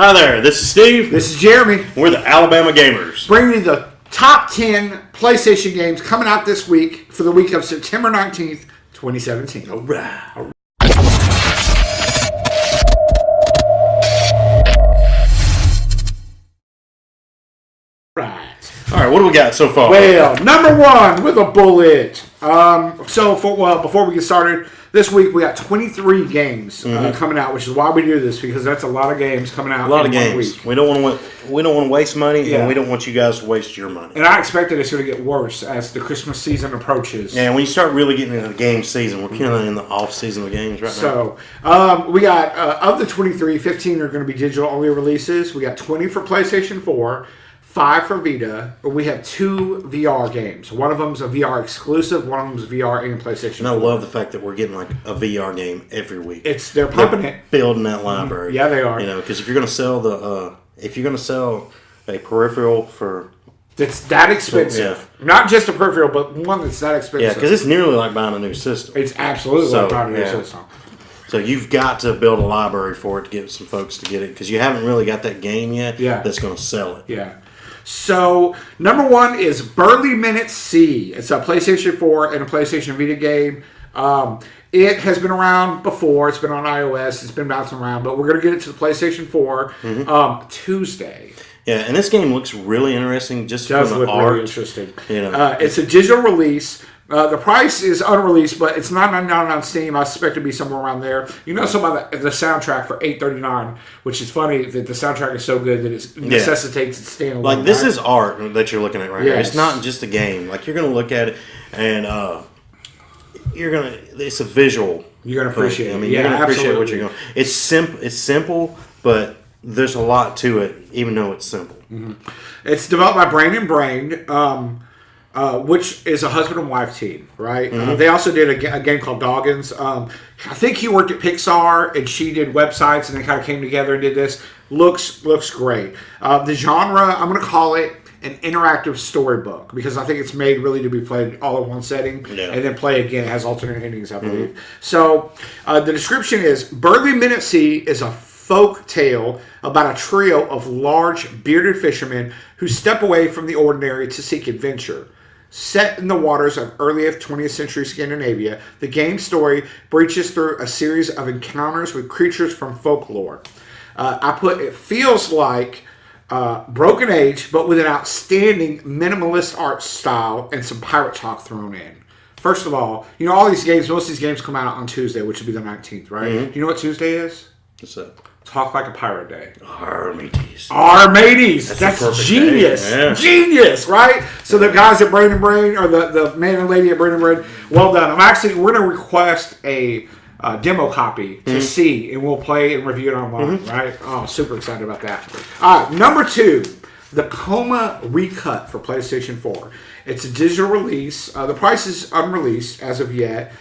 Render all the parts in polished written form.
Hi there, this is Steve. This is Jeremy. We're the Alabama Gamers. Bringing you the top 10 PlayStation games coming out this week for the week of September 19th, 2017. All right. All right, what do we got so far? Well, number one with a bullet. Before we get started, this week we got 23 games coming out, which is why we do this, because that's a lot of games coming out. A lot of games. 1 week. We don't want to waste money, and we don't want you guys to waste your money. And I expect that it's going to get worse as the Christmas season approaches. Yeah, when you start really getting into the game season, we're kind of in the off season of games right now. So we got of the 23, 15 are going to be digital only releases. We got 20 for PlayStation 4. 5 for Vita. We have 2 VR games. One of them's a VR exclusive. One of them's VR and PlayStation. And I love the fact that we're getting like a VR game every week. They're pumping it, building that library. Yeah, they are. You know, because if you're going to sell a peripheral for that's that expensive, not just a peripheral, but one that's that expensive. Yeah, because it's nearly like buying a new system. It's absolutely like buying a new system. So you've got to build a library for it to get some folks to get it, because you haven't really got that game yet that's going to sell it. Yeah. So, number one is Burly Minutes C. It's a PlayStation 4 and a PlayStation Vita game. It has been around before. It's been on iOS. It's been bouncing around. But we're going to get it to the PlayStation 4 Tuesday. Yeah, and this game looks really interesting just from the art. Really interesting. You know, it's a digital release. The price is unreleased, but it's $9.99 on Steam. I suspect it to be somewhere around there. You know, some of the soundtrack for $8.39, which is funny that the soundtrack is so good that it necessitates it standalone. Like, this is art that you're looking at right here. It's not just a game. Like, you're going to look at it, and it's a visual. You're going to appreciate it. I mean, you're going to appreciate what you're going. It's simple, but there's a lot to it, even though it's simple. Mm-hmm. It's developed by Brain and Brain. Which is a husband and wife team, right? Mm-hmm. They also did a game called Doggins. I think he worked at Pixar, and she did websites, and they kind of came together and did this. Looks great. The genre, I'm going to call it an interactive storybook, because I think it's made really to be played all in one setting, and then play again. It has alternate endings, I believe. Mm-hmm. So the description is, Burghley Minutes is a folk tale about a trio of large, bearded fishermen who step away from the ordinary to seek adventure. Set in the waters of early 20th century Scandinavia, the game's story breaches through a series of encounters with creatures from folklore. It feels like Broken Age, but with an outstanding minimalist art style and some pirate talk thrown in. First of all, you know, most of these games come out on Tuesday, which would be the 19th, right? Mm-hmm. Do you know what Tuesday is? What's that? Talk Like a Pirate Day. Armates. That's genius. Yeah. Genius, right? So the guys at Brain and Brain, or the man and lady at Brain and Brain, well done. We're going to request a demo copy to see, and we'll play and review it online, right? Oh, super excited about that. All right, number 2, the Coma Recut for PlayStation 4. It's a digital release. The price is unreleased as of yet.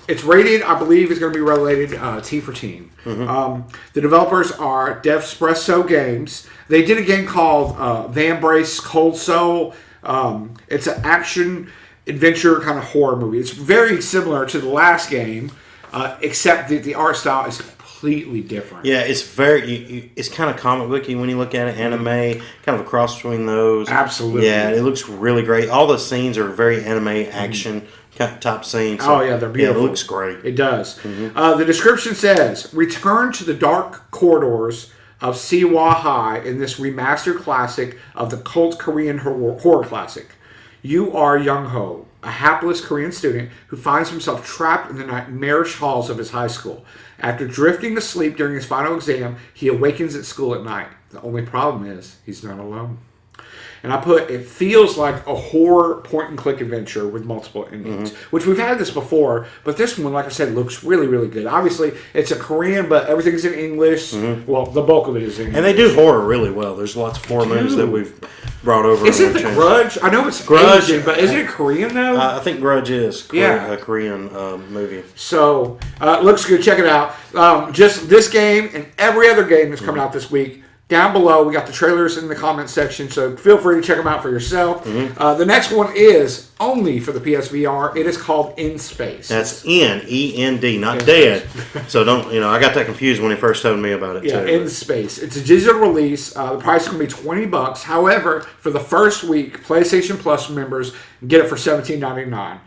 It's rated, I believe, is going to be rated T for Teen. Mm-hmm. The developers are Devspresso Games. They did a game called Vambrace Cold Soul. It's an action adventure kind of horror movie. It's very similar to the last game, except that the art style is completely different. Yeah, it's it's kind of comic booky when you look at it, anime, kind of a cross between those. Absolutely. Yeah, it looks really great. All the scenes are very anime action top scenes. So, they're beautiful. Yeah, it looks great. It does. Mm-hmm. The description says, return to the dark corridors of Siwa High in this remastered classic of the cult Korean horror classic. You are Young-ho, a hapless Korean student who finds himself trapped in the nightmarish halls of his high school. After drifting to sleep during his final exam, he awakens at school at night. The only problem is, he's not alone. And it feels like a horror point-and-click adventure with multiple endings, which we've had this before, but this one, like I said, looks really, really good. Obviously, it's a Korean, but everything's in English. Mm-hmm. Well, the bulk of it is in English. And they do horror really well. There's lots of horror movies that we've brought over. Is it The Grudge? I know it's Grudge, Asian, but isn't it Korean, though? I think Grudge is a Korean movie. So, looks good. Check it out. Just this game and every other game that's coming out this week, down below. We got the trailers in the comment section, so feel free to check them out for yourself. The next one is only for the PSVR. It is called In Space. That's N-E-N-D, not dead. So don't, I got that confused when he first told me about it, too. In Space. It's a digital release. The price is going to be $20. However, for the first week, PlayStation Plus members get it for $17.99.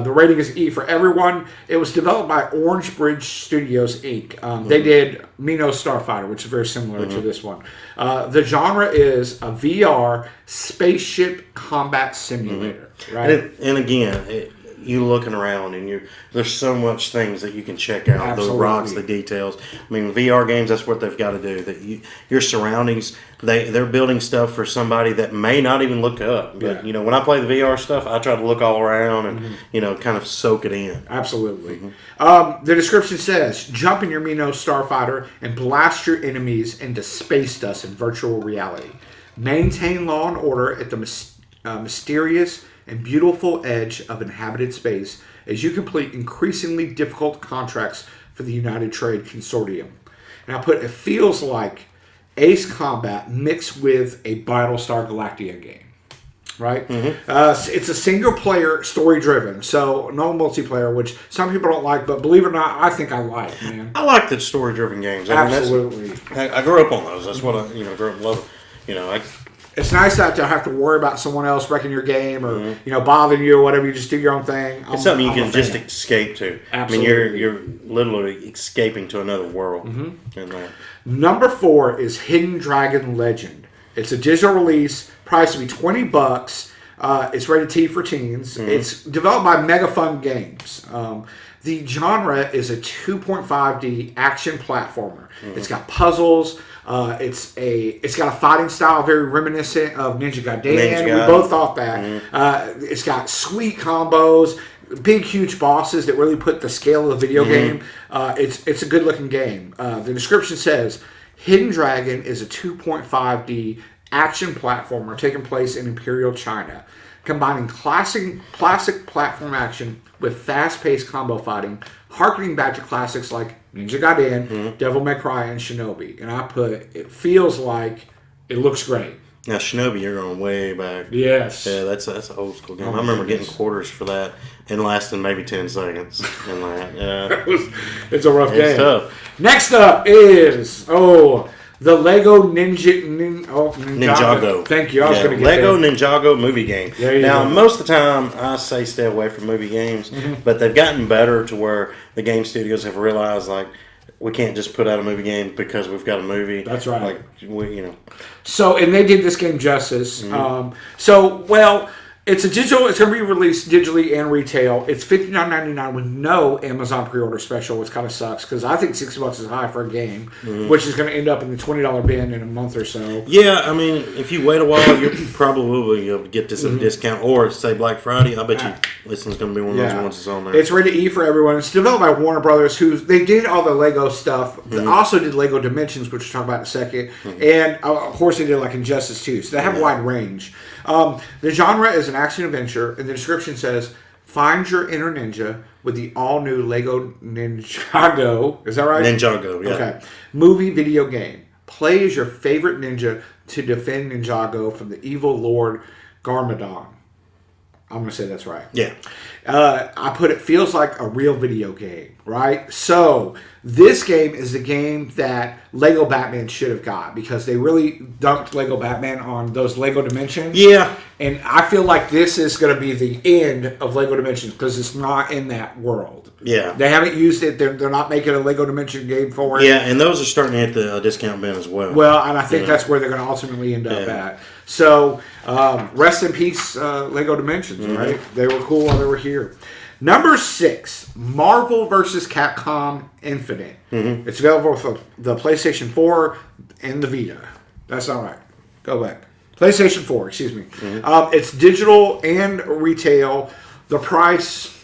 The rating is E for everyone. It was developed by Orange Bridge Studios, Inc. They did Mino Starfighter, which is very similar to this one. The genre is a VR spaceship combat simulator. Right? And again, you looking around and there's so much things that you can check out. Absolutely. The rocks, the details. I mean, VR games, that's what they've got to do. That your surroundings, they're building stuff for somebody that may not even look up. But when I play the VR stuff, I try to look all around and kind of soak it in. Absolutely. The description says, jump in your Mino Starfighter and blast your enemies into space dust in virtual reality. Maintain law and order at the mysterious and beautiful edge of inhabited space as you complete increasingly difficult contracts for the United Trade Consortium. And I put, it feels like Ace Combat mixed with a Battlestar Galactica game. Right? It's a single player, story driven, so no multiplayer, which some people don't like, but believe it or not, I think I like, man. I like the story driven games. Absolutely. I grew up on those. That's what I grew up loving. It's nice not to have to worry about someone else wrecking your game or bothering you or whatever. You just do your own thing. It's something you can just escape to. Absolutely. I mean, you're literally escaping to another world. Number 4 is Hidden Dragon Legend. It's a digital release. Price to be $20. It's rated T for teens. It's developed by Mega Fun Games. The genre is a 2.5D action platformer. It's got puzzles. It's got a fighting style very reminiscent of Ninjago. We both thought that. It's got sweet combos, big huge bosses that really put the scale of the video game. It's a good looking game. The description says Hidden Dragon is a 2.5D action platformer taking place in Imperial China, combining classic platform action with fast-paced combo fighting, harkening back to classics like Ninja Gaiden, Devil May Cry, and Shinobi. And I put, it feels like it looks great. Now, Shinobi, you're going way back. Yes. Yeah, that's an old school game. I remember getting quarters for that and lasting maybe 10 seconds. And it's a rough game. It's tough. Next up is, the Lego Ninjago. Thank you. I was going to get Lego Ninjago movie game. Now, most of the time, I say stay away from movie games, but they've gotten better to where the game studios have realized, we can't just put out a movie game because we've got a movie. That's right. So, and they did this game justice. It's It's going to be released digitally and retail. It's $59.99 with no Amazon pre-order special, which kind of sucks because I think $60 is high for a game, which is going to end up in the $20 bin in a month or so. Yeah, I mean, if you wait a while, you probably will be able to get this at a discount. Or say Black Friday, I bet you this is going to be one of those ones that's on there. It's rated E for everyone. It's developed by Warner Brothers, they did all the Lego stuff. They also did Lego Dimensions, which we'll talk about in a second. And of course, they did like Injustice 2. So they have a wide range. The genre is an action adventure, and the description says, find your inner ninja with the all-new Lego Ninjago. Is that right? Ninjago, yeah. Okay. Movie video game. Play as your favorite ninja to defend Ninjago from the evil Lord Garmadon. I'm going to say that's right. Yeah. I put it feels like a real video game, right? So this game is the game that Lego Batman should have got because they really dunked Lego Batman on those Lego Dimensions. Yeah. And I feel like this is going to be the end of Lego Dimensions because it's not in that world. Yeah. They haven't used it. They're not making a Lego Dimension game for it. Yeah, and those are starting to hit the discount bin as well. Well, and I think that's where they're going to ultimately end up at. So, rest in peace, Lego Dimensions, right? They were cool while they were here. Number 6, Marvel vs. Capcom Infinite. It's available for the PlayStation 4 and the Vita. That's not right. Go back. PlayStation 4, excuse me. It's digital and retail. The price.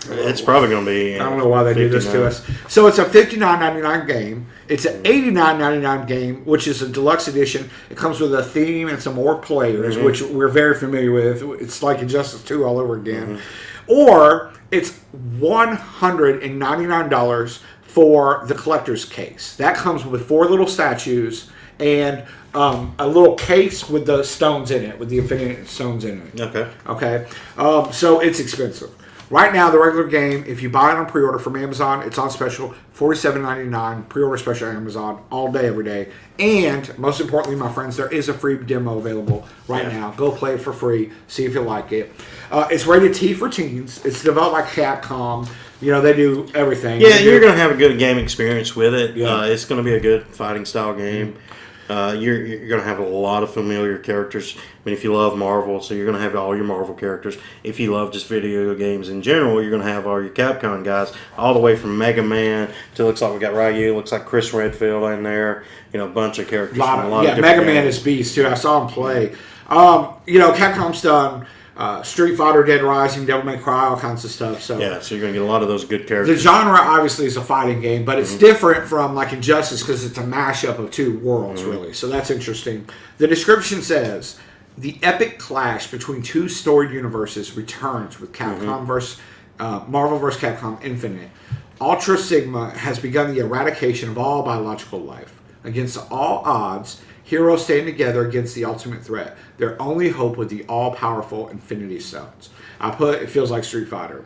It's probably going to be. I don't know why they do this to us. So it's a $59.99 game. It's an $89.99 game, which is a deluxe edition. It comes with a theme and some more players, which we're very familiar with. It's like Injustice 2 all over again. Or it's $199 for the collector's case. That comes with 4 little statues and a little case with the stones in it, with the infinite stones in it. Okay. So it's expensive. Right now, the regular game, if you buy it on pre-order from Amazon, it's on special, $47.99, pre-order special Amazon, all day, every day. And, most importantly, my friends, there is a free demo available right now. Go play it for free, see if you like it. It's rated T for teens. It's developed by Capcom. You know, they do everything. Yeah, you're going to have a good game experience with it. Yeah. It's going to be a good fighting style game. You're going to have a lot of familiar characters. I mean, if you love Marvel, so you're going to have all your Marvel characters. If you love just video games in general, you're going to have all your Capcom guys, all the way from Mega Man to, looks like we got Ryu, looks like Chris Redfield in there. You know, a bunch of characters. From a lot of Mega Man games. is beast too. I saw him play. You know, Capcom's done Street Fighter, Dead Rising, Devil May Cry, all kinds of stuff. So yeah, so you're going to get a lot of those good the characters. genre obviously is a fighting game, but it's different from like Injustice because it's a mashup of 2 worlds, really. So that's interesting. The description says the epic clash between 2 storied universes returns with Capcom versus Marvel vs. Capcom Infinite. Ultra Sigma has begun the eradication of all biological life. Against all odds, heroes stand together against the ultimate threat. Their only hope with the all-powerful Infinity Stones. It feels like Street Fighter.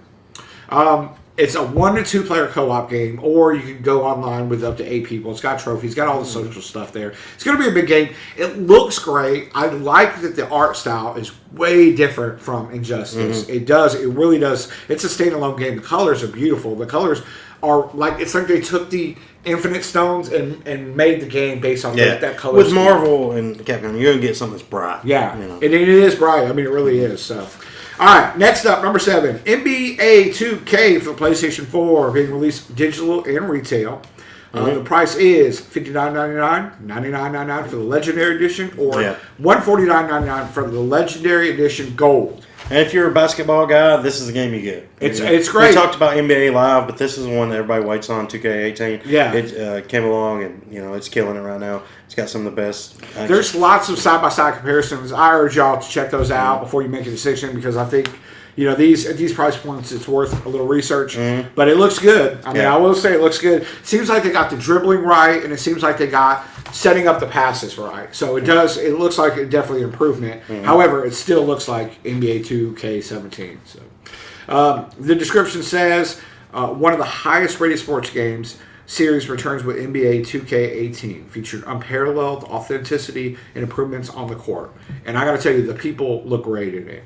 It's a 1 to 2 player co-op game, or you can go online with up to 8 people. It's got trophies, got all the social stuff there. It's going to be a big game. It looks great. I like that the art style is way different from Injustice. It really does. It's a standalone game. The colors are beautiful. The colors are like, it's like they took the Infinite Stones and made the game based on that color. With Marvel and Capcom, you're going to get something that's bright. Yeah, you know. it is bright. I mean, it really is. So, all right, next up, number 7, NBA 2K for the PlayStation 4, being released digital and retail. The price is $59.99, $99.99 for the Legendary Edition, or $149.99 for the Legendary Edition Gold. And if you're a basketball guy, this is the game you get. It's great. We talked about NBA Live, but this is one that everybody waits on, 2K18. Yeah. It came along, and it's killing it right now. It's got some of the best action. There's lots of side-by-side comparisons. I urge y'all to check those out before you make a decision, because I think, at these price points, it's worth a little research. But it looks good. I mean, I will say it looks good. It seems like they got the dribbling right, and it seems like they got setting up the passes right. So it does. It looks like definitely an improvement. However, it still looks like NBA 2K17. So the description says one of the highest rated sports games series returns with NBA 2K18, featured unparalleled authenticity and improvements on the court. And I got to tell you, the people look great in it.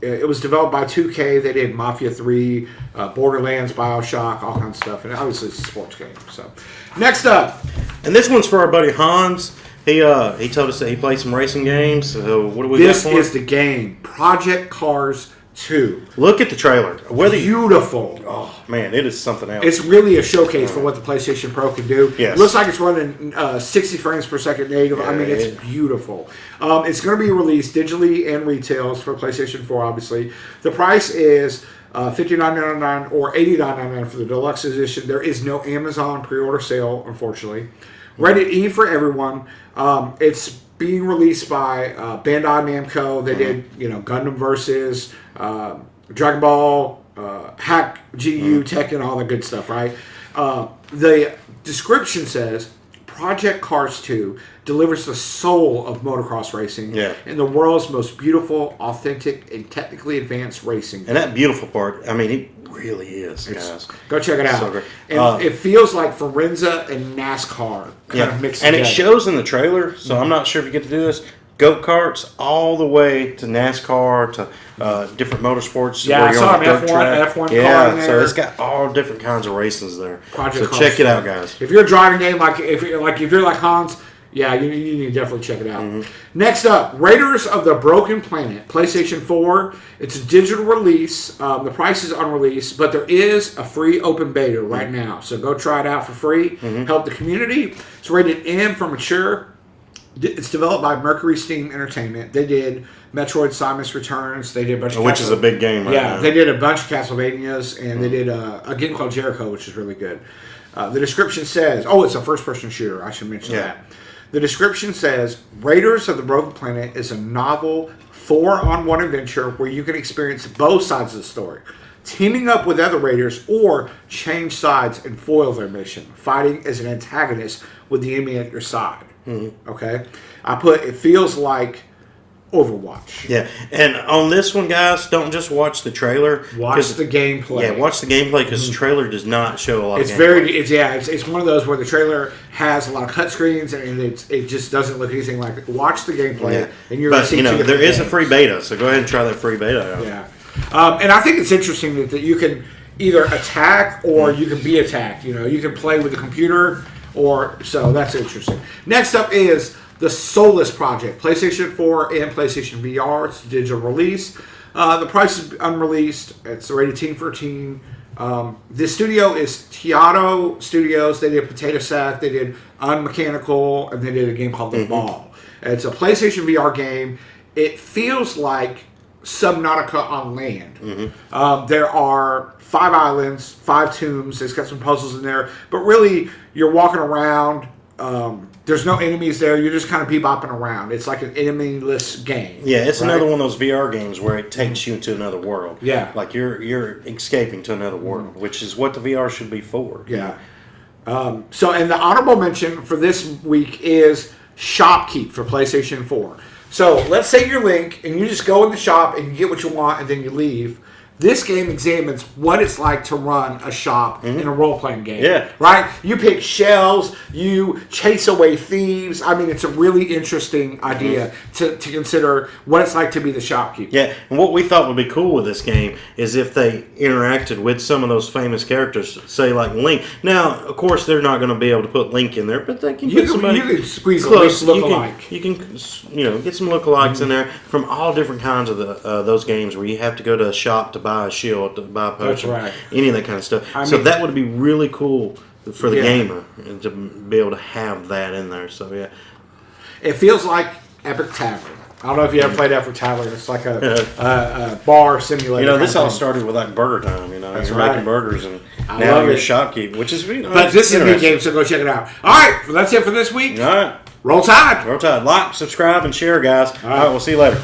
It was developed by 2K. They did Mafia 3, Borderlands, Bioshock, all kinds of stuff. And obviously it's a sports game. So, next up. And this one's for our buddy Hans. He told us that he played some racing games. So what do we got This for is him? the game. Project Cars 2. Look at the trailer. Beautiful. Oh, man, it is something else. It's really a showcase for what the PlayStation Pro can do. Yes. It looks like it's running 60 frames per second native. I mean, it's beautiful. It's going to be released digitally and retails for PlayStation 4, obviously. The price is $59.99 or $89.99 for the deluxe edition. There is no Amazon pre-order sale, unfortunately. Rated E for everyone. It's being released by Bandai Namco. They did, Gundam Versus, Dragon Ball, Hack GU, Tekken, all the good stuff, right? The description says Project Cars 2 delivers the soul of motocross racing in the world's most beautiful, authentic, and technically advanced racing. And that beautiful part, I mean, it really is, guys. Go check it out. So great. And it feels like Forenza and NASCAR kind of mixed and together. it shows in the trailer, so I'm not sure if you get to do this. Go-karts all the way to NASCAR to different motorsports. Yeah, I saw an F1 car in there. So it's got all different kinds of races there. Project so Cars check it 2. out, guys. If you're a driving game, if you're like Hans, you need to definitely check it out. Next up, Raiders of the Broken Planet, PlayStation 4. It's a digital release. The price is unreleased, but there is a free open beta right now. So go try it out for free. Help the community. It's rated M for mature. It's developed by Mercury Steam Entertainment. They did Metroid Samus Returns. They did a bunch of which is a big game right now. They did a bunch of Castlevanias, and they did a game called Jericho, which is really good. The description says, it's a first-person shooter. I should mention that. The description says, Raiders of the Broken Planet is a novel 4-on-1 adventure where you can experience both sides of the story. teaming up with other raiders, or change sides and foil their mission, fighting as an antagonist with the enemy at your side. Okay? It feels like Overwatch. Yeah, and on this one, guys, don't just watch the trailer. Watch the gameplay. Yeah, watch the gameplay because the trailer does not show a lot. It's of gameplay. It's one of those where the trailer has a lot of cut screens and it just doesn't look anything like it. Watch the gameplay, and you're going to see. But there is a free beta, so go ahead and try that free beta out. Yeah, and I think it's interesting that you can either attack or you can be attacked. You can play with the computer, so that's interesting. Next up is the Solus Project, PlayStation 4 and PlayStation VR. It's a digital release. The price is unreleased. It's rated teen for teen. The studio is Teatro Studios. They did Potato Sack. They did Unmechanical, and they did a game called The Ball. It's a PlayStation VR game. It feels like Subnautica on land. There are 5 islands, 5 tombs. It's got some puzzles in there. But really, you're walking around. There's no enemies there. You're just kind of bebopping around. It's like an enemy-less game. Yeah, it's another one of those VR games where it takes you into another world. Yeah. Like you're escaping to another world, which is what the VR should be for. Yeah. And the honorable mention for this week is Shopkeep for PlayStation 4. So let's say you're Link and you just go in the shop and you get what you want and then you leave. This game examines what it's like to run a shop in a role-playing game. Yeah. Right? You pick shelves, you chase away thieves. I mean, it's a really interesting idea to consider what it's like to be the shopkeeper. Yeah, and what we thought would be cool with this game is if they interacted with some of those famous characters, say like Link. Now, of course, they're not going to be able to put Link in there, but they can put somebody you can squeeze close. a look-alike. You can get some lookalikes in there from all different kinds of those games where you have to go to a shop to buy a shield, to buy a potion, That's right. any of that kind of stuff. So that would be really cool for the gamer to be able to have that in there. So yeah, it feels like Epic Tavern. I don't know if you ever played Epic Tavern. It's like a bar simulator. This all started with like Burger Time. That's you're right. making burgers, and I now love you're it. Shopkeep, which is But this is a good game, so go check it out. All right, well, that's it for this week. All right, Roll Tide. Roll Tide. Like, subscribe, and share, guys. All right, we'll see you later.